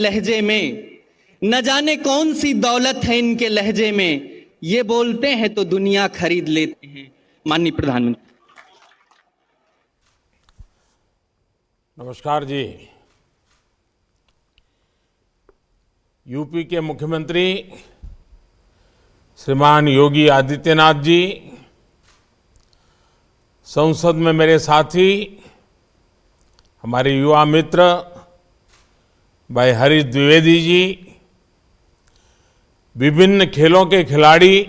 लहजे में, न जाने कौन सी दौलत है इनके लहजे में, ये बोलते हैं तो दुनिया खरीद लेते हैं। माननीय प्रधानमंत्री। नमस्कार जी। यूपी के मुख्यमंत्री श्रीमान योगी आदित्यनाथ जी, संसद में मेरे साथी, हमारे युवा मित्र भाई हरीश द्विवेदी जी, विभिन्न खेलों के खिलाड़ी,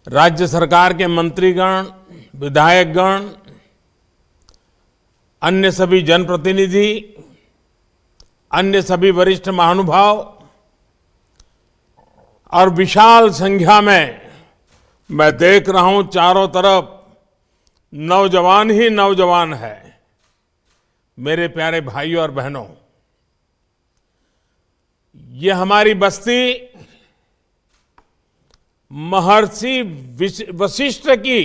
राज्य सरकार के मंत्रीगण, विधायकगण, अन्य सभी जनप्रतिनिधि, अन्य सभी वरिष्ठ महानुभाव और विशाल संख्या में मैं देख रहा हूं चारों तरफ नौजवान ही नौजवान है। मेरे प्यारे भाइयों और बहनों, ये हमारी बस्ती महर्षि वशिष्ठ की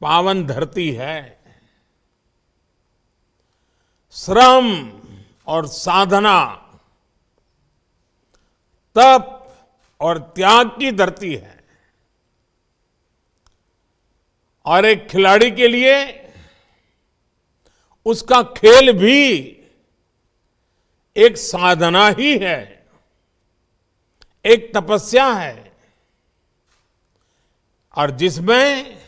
पावन धरती है। श्रम और साधना, तप और त्याग की धरती है। और एक खिलाड़ी के लिए उसका खेल भी एक साधना ही है, एक तपस्या है, और जिसमें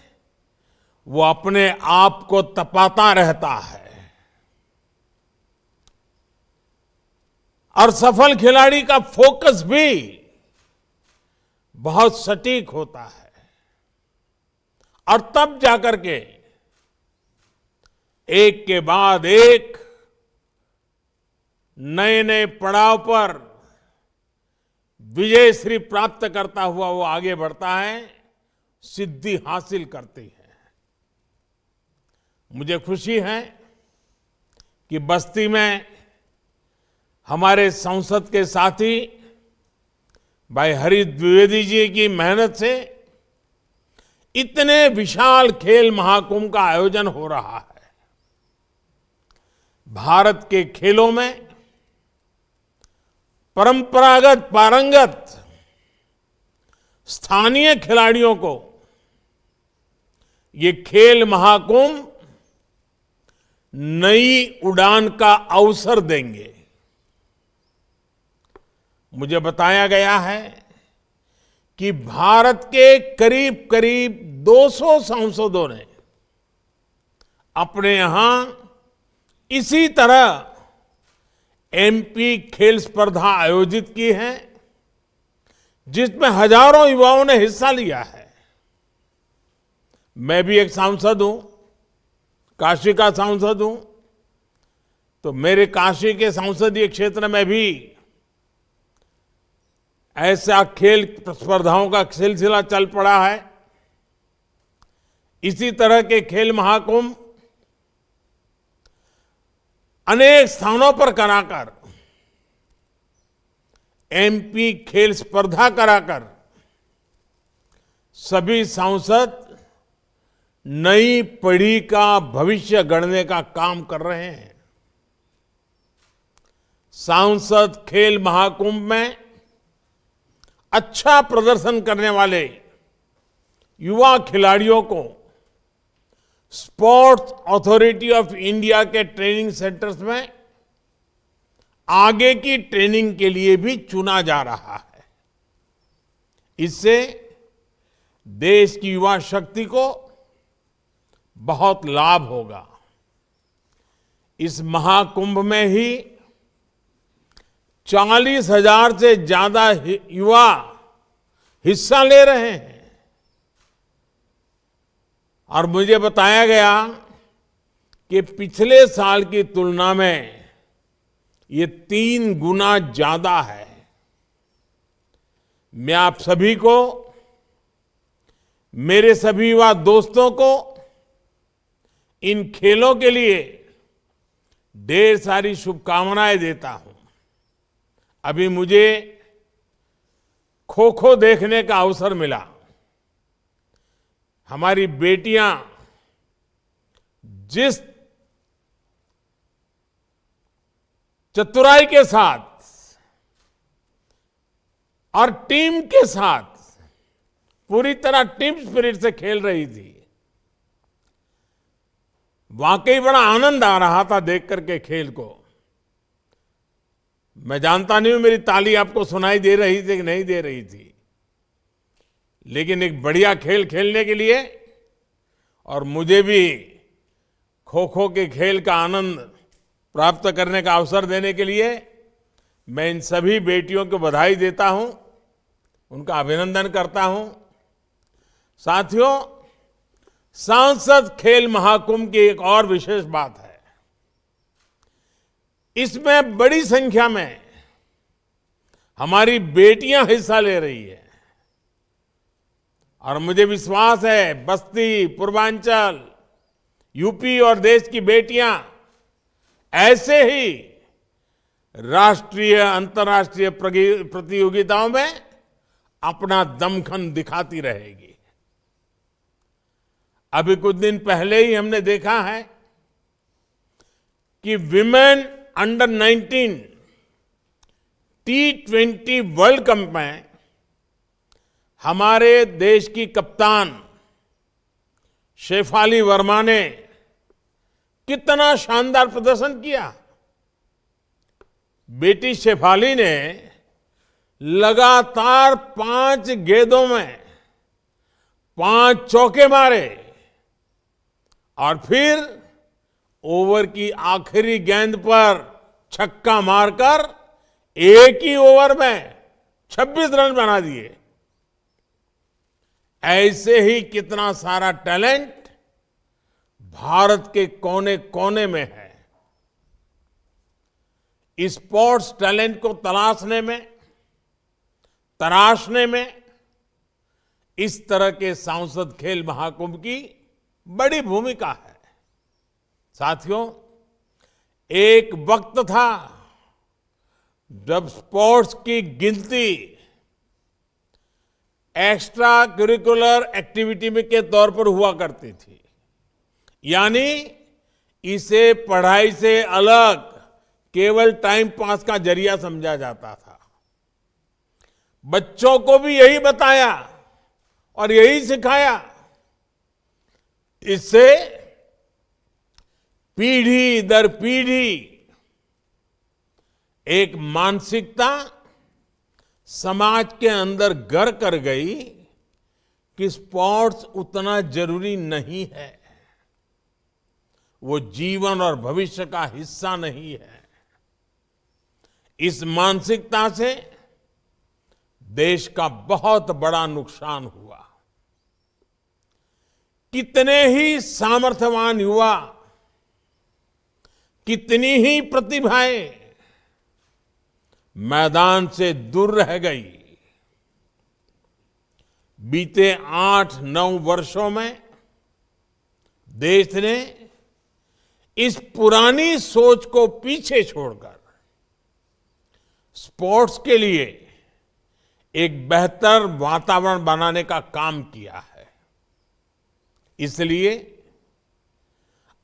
वो अपने आप को तपाता रहता है। और सफल खिलाड़ी का फोकस भी बहुत सटीक होता है, और तब जाकर के एक के बाद एक नए नए पड़ाव पर विजयश्री प्राप्त करता हुआ वो आगे बढ़ता है, सिद्धि हासिल करती है। मुझे खुशी है कि बस्ती में हमारे संसद के साथी भाई हरीश द्विवेदी जी की मेहनत से इतने विशाल खेल महाकुंभ का आयोजन हो रहा है। भारत के खेलों में परंपरागत पारंगत स्थानीय खिलाड़ियों को ये खेल महाकुंभ नई उड़ान का अवसर देंगे। मुझे बताया गया है कि भारत के करीब करीब 200 सांसदों ने अपने यहां इसी तरह एमपी खेल स्पर्धा आयोजित की है, जिसमें हजारों युवाओं ने हिस्सा लिया है। मैं भी एक सांसद हूं, काशी का सांसद हूं, तो मेरे काशी के संसदीय क्षेत्र में भी ऐसा खेल स्पर्धाओं का सिलसिला चल पड़ा है। इसी तरह के खेल महाकुंभ अनेक स्थानों पर कराकर, एमपी खेल स्पर्धा कराकर सभी सांसद नई पीढ़ी का भविष्य गढ़ने का काम कर रहे हैं। सांसद खेल महाकुंभ में अच्छा प्रदर्शन करने वाले युवा खिलाड़ियों को स्पोर्ट्स अथॉरिटी ऑफ इंडिया के ट्रेनिंग सेंटर्स में आगे की ट्रेनिंग के लिए भी चुना जा रहा है। इससे देश की युवा शक्ति को बहुत लाभ होगा। इस महाकुंभ में ही 40,000 से ज्यादा युवा हिस्सा ले रहे हैं, और मुझे बताया गया कि पिछले साल की तुलना में ये 3 गुना ज्यादा है। मैं आप सभी को, मेरे सभी युवा दोस्तों को इन खेलों के लिए ढेर सारी शुभकामनाएं देता हूं। अभी मुझे खो खो देखने का अवसर मिला। हमारी बेटियां जिस चतुराई के साथ और टीम के साथ पूरी तरह टीम स्पिरिट से खेल रही थी। वाकई बड़ा आनंद आ रहा था देख करके खेल को। मैं जानता नहीं हूं मेरी ताली आपको सुनाई दे रही थी कि नहीं दे रही थी, लेकिन एक बढ़िया खेल खेलने के लिए और मुझे भी खो खो के खेल का आनंद प्राप्त करने का अवसर देने के लिए मैं इन सभी बेटियों को बधाई देता हूं, उनका अभिनंदन करता हूं। साथियों, सांसद खेल महाकुंभ की एक और विशेष बात है, इसमें बड़ी संख्या में हमारी बेटियां हिस्सा ले रही है और मुझे विश्वास है बस्ती, पूर्वांचल, यूपी और देश की बेटियां ऐसे ही राष्ट्रीय अंतर्राष्ट्रीय प्रतियोगिताओं में अपना दमखम दिखाती रहेगी। अभी कुछ दिन पहले ही हमने देखा है कि women under 19 T20 world cup में हमारे देश की कप्तान शेफाली वर्मा ने कितना शानदार प्रदर्शन किया। बेटी शेफाली ने लगातार 5 गेंदों में 5 चौके मारे और फिर ओवर की आखिरी गेंद पर छक्का मारकर एक ही ओवर में 26 रन बना दिए। ऐसे ही कितना सारा टैलेंट भारत के कोने कोने में है। स्पोर्ट्स टैलेंट को तराशने में इस तरह के सांसद खेल महाकुंभ की बड़ी भूमिका है। साथियों, एक वक्त था जब स्पोर्ट्स की गिनती एक्स्ट्रा करिकुलर एक्टिविटी में के तौर पर हुआ करती थी, यानी इसे पढ़ाई से अलग केवल टाइम पास का जरिया समझा जाता था। बच्चों को भी यही बताया और यही सिखाया। इससे पीढ़ी दर पीढ़ी एक मानसिकता समाज के अंदर घर कर गई कि स्पोर्ट्स उतना जरूरी नहीं है, वो जीवन और भविष्य का हिस्सा नहीं है। इस मानसिकता से देश का बहुत बड़ा नुकसान हुआ। कितने ही सामर्थ्यवान युवा, कितनी ही प्रतिभाएं मैदान से दूर रह गई। बीते 8-9 वर्षों में देश ने इस पुरानी सोच को पीछे छोड़कर स्पोर्ट्स के लिए एक बेहतर वातावरण बनाने का काम किया है। इसलिए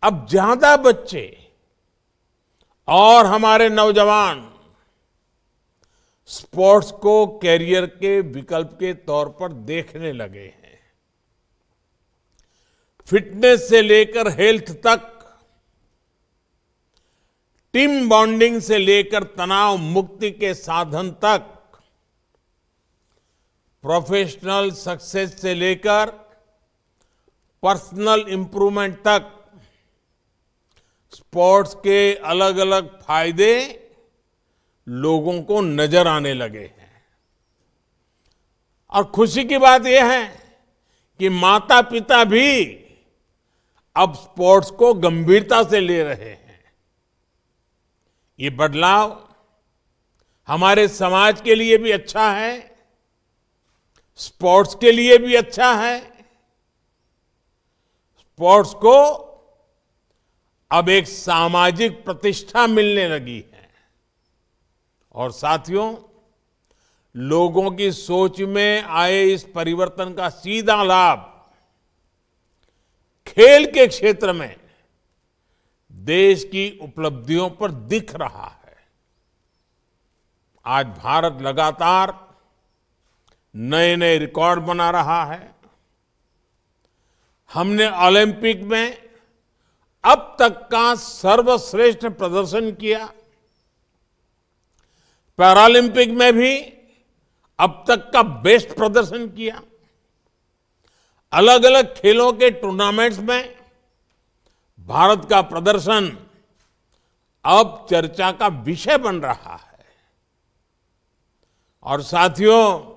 अब ज्यादा बच्चे और हमारे नौजवान स्पोर्ट्स को कैरियर के विकल्प के तौर पर देखने लगे हैं। फिटनेस से लेकर हेल्थ तक, टीम बॉन्डिंग से लेकर तनाव मुक्ति के साधन तक, प्रोफेशनल सक्सेस से लेकर पर्सनल इंप्रूवमेंट तक स्पोर्ट्स के अलग अलग फायदे लोगों को नजर आने लगे हैं। और खुशी की बात यह है कि माता पिता भी अब स्पोर्ट्स को गंभीरता से ले रहे हैं। ये बदलाव हमारे समाज के लिए भी अच्छा है, स्पोर्ट्स के लिए भी अच्छा है। स्पोर्ट्स को अब एक सामाजिक प्रतिष्ठा मिलने लगी है और साथियों, लोगों की सोच में आए इस परिवर्तन का सीधा लाभ खेल के क्षेत्र में देश की उपलब्धियों पर दिख रहा है। आज भारत लगातार नए नए रिकॉर्ड बना रहा है। हमने ओलंपिक में अब तक का सर्वश्रेष्ठ प्रदर्शन किया। पैरालंपिक में भी अब तक का बेस्ट प्रदर्शन किया। अलग अलग खेलों के टूर्नामेंट्स में भारत का प्रदर्शन अब चर्चा का विषय बन रहा है। और साथियों,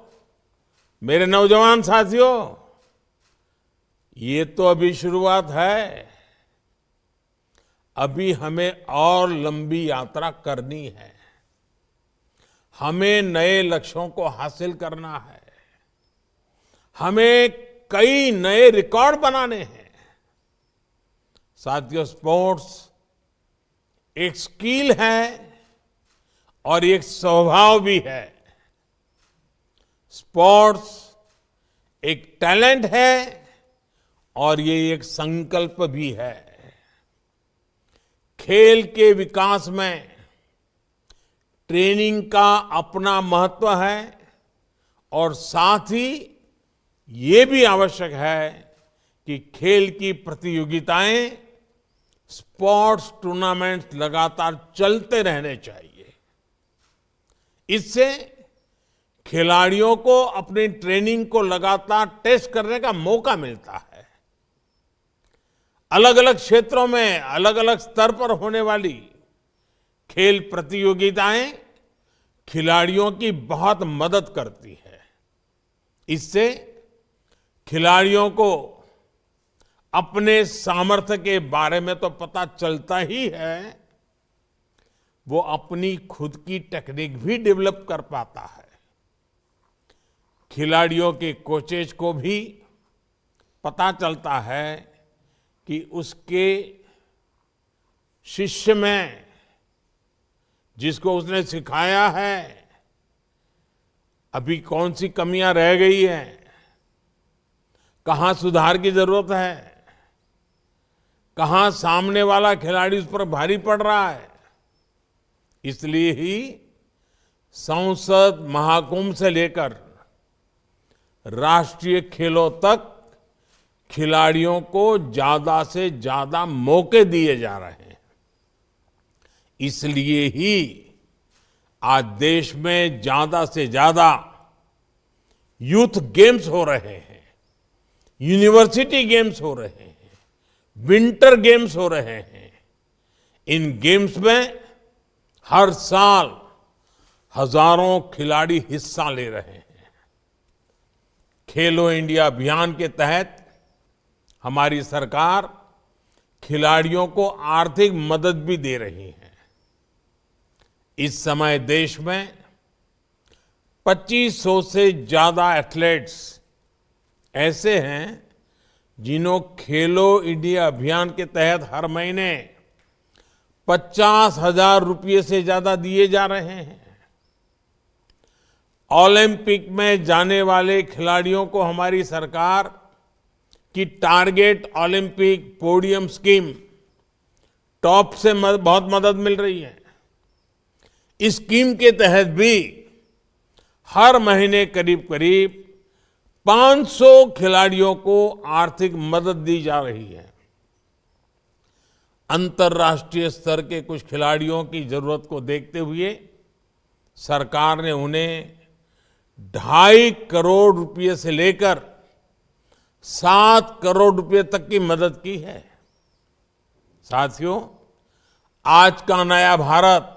मेरे नौजवान साथियों, ये तो अभी शुरुआत है। अभी हमें और लंबी यात्रा करनी है। हमें नए लक्ष्यों को हासिल करना है। हमें कई नए रिकॉर्ड बनाने हैं। साथियों, स्पोर्ट्स एक स्किल है और एक स्वभाव भी है। स्पोर्ट्स एक टैलेंट है और ये एक संकल्प भी है। खेल के विकास में ट्रेनिंग का अपना महत्व है और साथ ही ये भी आवश्यक है कि खेल की प्रतियोगिताएं, स्पोर्ट्स टूर्नामेंट्स लगातार चलते रहने चाहिए। इससे खिलाड़ियों को अपनी ट्रेनिंग को लगातार टेस्ट करने का मौका मिलता है। अलग अलग क्षेत्रों में अलग अलग स्तर पर होने वाली खेल प्रतियोगिताएं खिलाड़ियों की बहुत मदद करती है। इससे खिलाड़ियों को अपने सामर्थ्य के बारे में तो पता चलता ही है, वो अपनी खुद की टेक्निक भी डेवलप कर पाता है। खिलाड़ियों के कोचेज को भी पता चलता है कि उसके शिष्य में, जिसको उसने सिखाया है, अभी कौन सी कमियां रह गई हैं, कहां सुधार की जरूरत है, कहां सामने वाला खिलाड़ी उस पर भारी पड़ रहा है। इसलिए ही संसद महाकुंभ से लेकर राष्ट्रीय खेलों तक खिलाड़ियों को ज्यादा से ज्यादा मौके दिए जा रहे हैं। इसलिए ही आज देश में ज्यादा से ज्यादा यूथ गेम्स हो रहे हैं, यूनिवर्सिटी गेम्स हो रहे हैं, विंटर गेम्स हो रहे हैं। इन गेम्स में हर साल हजारों खिलाड़ी हिस्सा ले रहे हैं। खेलो इंडिया अभियान के तहत हमारी सरकार खिलाड़ियों को आर्थिक मदद भी दे रही है। इस समय देश में 2500 से ज्यादा एथलीट्स ऐसे हैं जिन्हों खेलो इंडिया अभियान के तहत हर महीने 50,000 रुपये से ज्यादा दिए जा रहे हैं। ओलंपिक में जाने वाले खिलाड़ियों को हमारी सरकार की target Olympic podium scheme top से बहुत मदद मिल रही है। इस स्कीम के तहत भी हर महीने करीब करीब 500 खिलाड़ियों को आर्थिक मदद दी जा रही है। अंतर्राष्ट्रीय स्तर के कुछ खिलाड़ियों की जरूरत को देखते हुए सरकार ने उन्हें 2.5 करोड़ रुपए से लेकर 7 करोड़ रुपए तक की मदद की है। साथियों, आज का नया भारत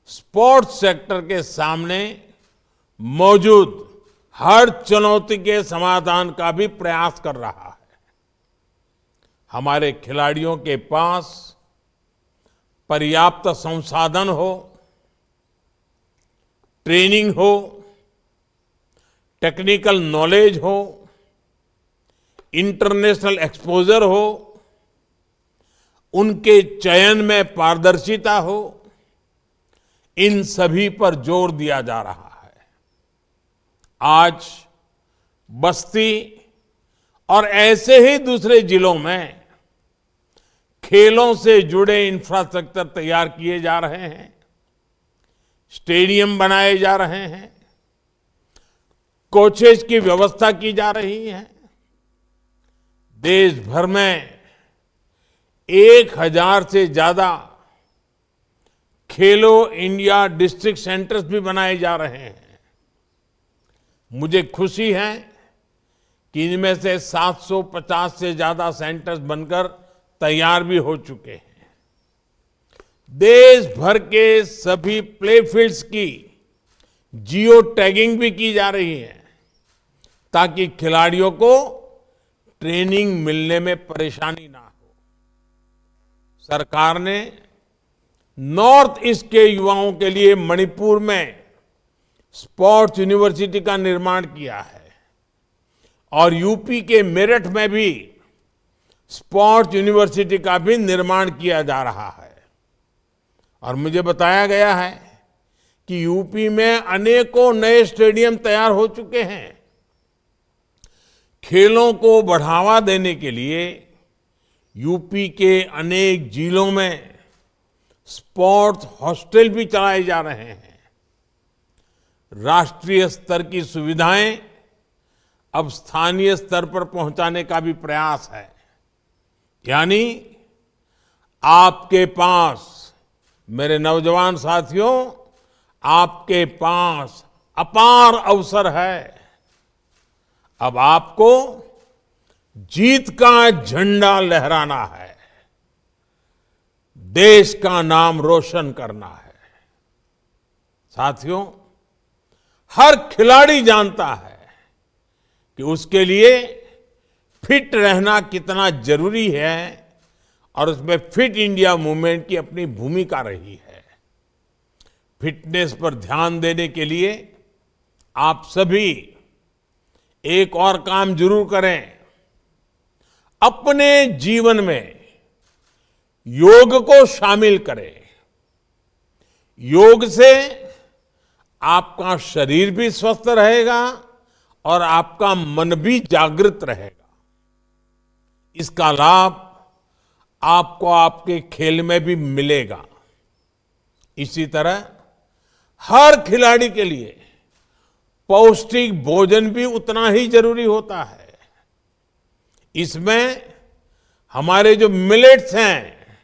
स्पोर्ट्स सेक्टर के सामने मौजूद हर चुनौती के समाधान का भी प्रयास कर रहा है। हमारे खिलाड़ियों के पास पर्याप्त संसाधन हो, ट्रेनिंग हो, टेक्निकल नॉलेज हो, इंटरनेशनल एक्सपोजर हो, उनके चयन में पारदर्शिता हो, इन सभी पर जोर दिया जा रहा है। आज बस्ती और ऐसे ही दूसरे जिलों में खेलों से जुड़े इंफ्रास्ट्रक्चर तैयार किए जा रहे हैं। स्टेडियम बनाए जा रहे हैं, कोचेस की व्यवस्था की जा रही है। देश भर में 1000 से ज्यादा खेलो इंडिया डिस्ट्रिक्ट सेंटर्स भी बनाए जा रहे हैं। मुझे खुशी है कि इनमें से 750 से ज्यादा सेंटर्स बनकर तैयार भी हो चुके हैं। देश भर के सभी प्ले फील्ड्स की जियो टैगिंग भी की जा रही है ताकि खिलाड़ियों को ट्रेनिंग मिलने में परेशानी ना हो। सरकार ने नॉर्थ ईस्ट के युवाओं के लिए मणिपुर में स्पोर्ट्स यूनिवर्सिटी का निर्माण किया है और यूपी के मेरठ में भी स्पोर्ट्स यूनिवर्सिटी का भी निर्माण किया जा रहा है। और मुझे बताया गया है कि यूपी में अनेकों नए स्टेडियम तैयार हो चुके हैं। खेलों को बढ़ावा देने के लिए यूपी के अनेक जिलों में स्पोर्ट्स हॉस्टल भी चलाए जा रहे हैं। राष्ट्रीय स्तर की सुविधाएं अब स्थानीय स्तर पर पहुंचाने का भी प्रयास है। यानी आपके पास, मेरे नौजवान साथियों, आपके पास अपार अवसर है। अब आपको जीत का झंडा लहराना है, देश का नाम रोशन करना है। साथियों, हर खिलाड़ी जानता है कि उसके लिए फिट रहना कितना जरूरी है और उसमें फिट इंडिया मूवमेंट की अपनी भूमिका रही है। फिटनेस पर ध्यान देने के लिए आप सभी एक और काम जरूर करें। अपने जीवन में योग को शामिल करें। योग से आपका शरीर भी स्वस्थ रहेगा और आपका मन भी जागृत रहेगा। इसका लाभ आपको आपके खेल में भी मिलेगा। इसी तरह हर खिलाड़ी के लिए पौष्टिक भोजन भी उतना ही जरूरी होता है। इसमें हमारे जो मिलेट्स हैं,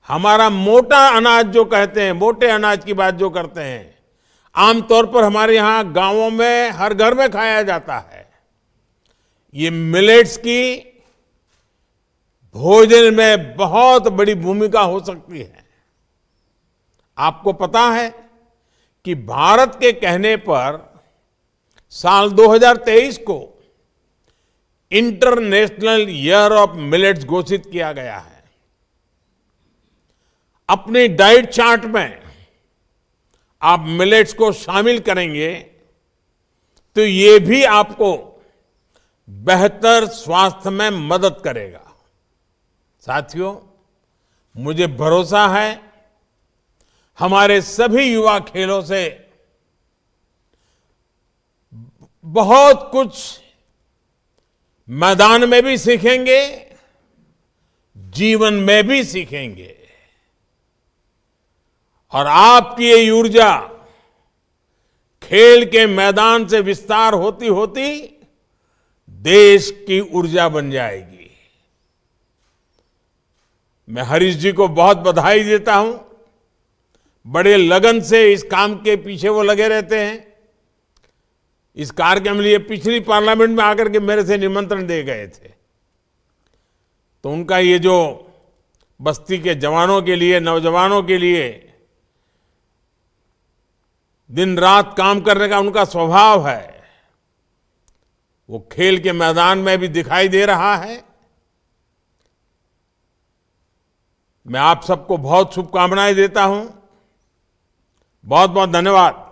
हमारा मोटा अनाज जो कहते हैं, मोटे अनाज की बात जो करते हैं, आमतौर पर हमारे यहां गांवों में हर घर में खाया जाता है। ये मिलेट्स की भोजन में बहुत बड़ी भूमिका हो सकती है। आपको पता है कि भारत के कहने पर साल 2023 को इंटरनेशनल ईयर ऑफ मिलेट्स घोषित किया गया है। अपनी डाइट चार्ट में आप मिलेट्स को शामिल करेंगे तो ये भी आपको बेहतर स्वास्थ्य में मदद करेगा। साथियों, मुझे भरोसा है हमारे सभी युवा खेलों से बहुत कुछ मैदान में भी सीखेंगे, जीवन में भी सीखेंगे। और आपकी ये ऊर्जा खेल के मैदान से विस्तार होती होती देश की ऊर्जा बन जाएगी। मैं हरीश जी को बहुत बधाई देता हूं। बड़े लगन से इस काम के पीछे वो लगे रहते हैं। इस कार्यक्रम के लिए पिछली पार्लियामेंट में आकर के मेरे से निमंत्रण दे गए थे, तो उनका ये जो बस्ती के जवानों के लिए, नौजवानों के लिए दिन रात काम करने का उनका स्वभाव है, वो खेल के मैदान में भी दिखाई दे रहा है। मैं आप सबको बहुत शुभकामनाएं देता हूं। बहुत बहुत धन्यवाद।